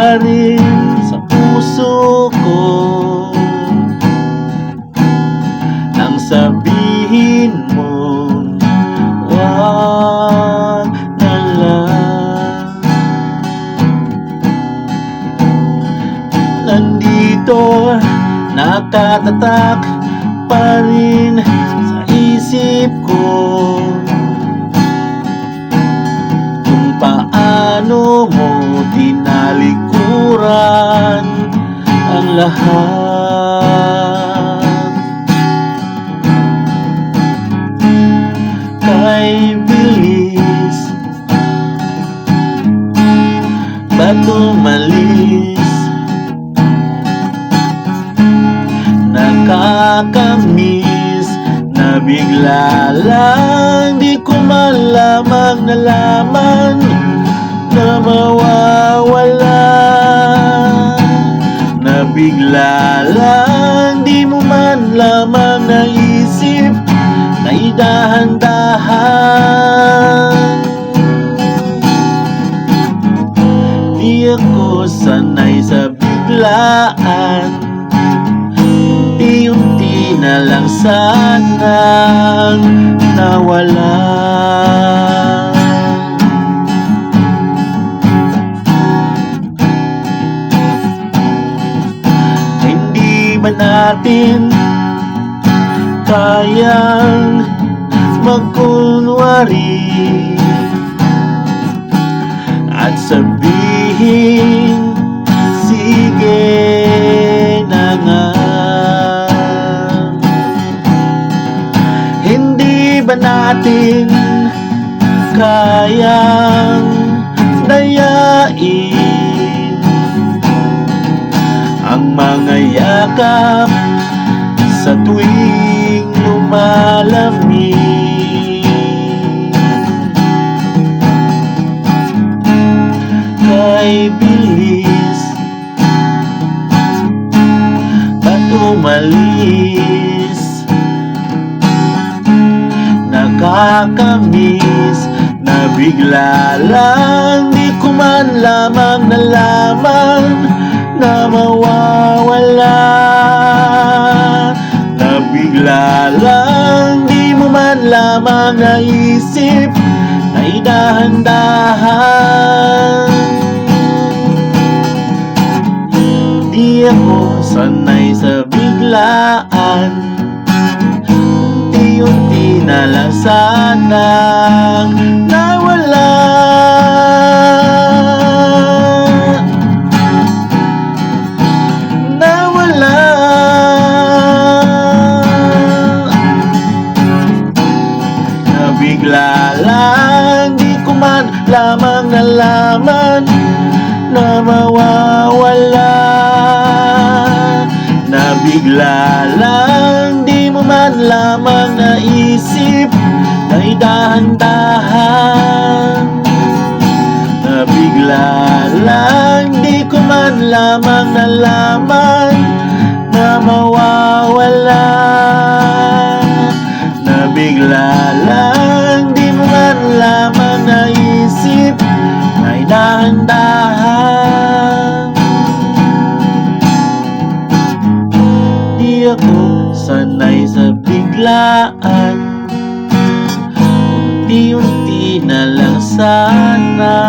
pa rin sa puso ko nang sabihin mo wag na lang. Nandito nakatatak pa rin sa isip ko kung paano mo tinalikuran ang lahat. Kay bilis ba't umalis? Nakakamiss na bigla lang, di ko malamang nalaman na mawawala. Na bigla lang, di mo man lamang naisip na idahan-dahan. Di ako sanay sa biglaan, unti-unti na lang sanang nawala. Hindi ba natin kayang magkunwari at sabihin sige na nga? Hindi ba natin kayang dayain ang mga yakap sa tuwing lumalamig? Kay bilis ba't umalis? Nakakamiss na bigla lang, di ko man lamang nalaman na mawawala. Na bigla lang, di mo man lamang naisip na idahan-dahan. Di ako sanay sa biglaan, unti-unti na lang sanang nawala. Nawala. Nabigla lang, di ko man lamang nalaman na mawawala. Nabigla lang, di mo man lamang naisip na idahan-dahan. Nabigla lang, di ko man lamang nalaman na mawawala. Nabigla lang, di mo man lamang naisip na idahan-dahan. Di ako sanay sa biglaan, unti-unti na lang sana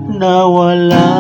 nawala.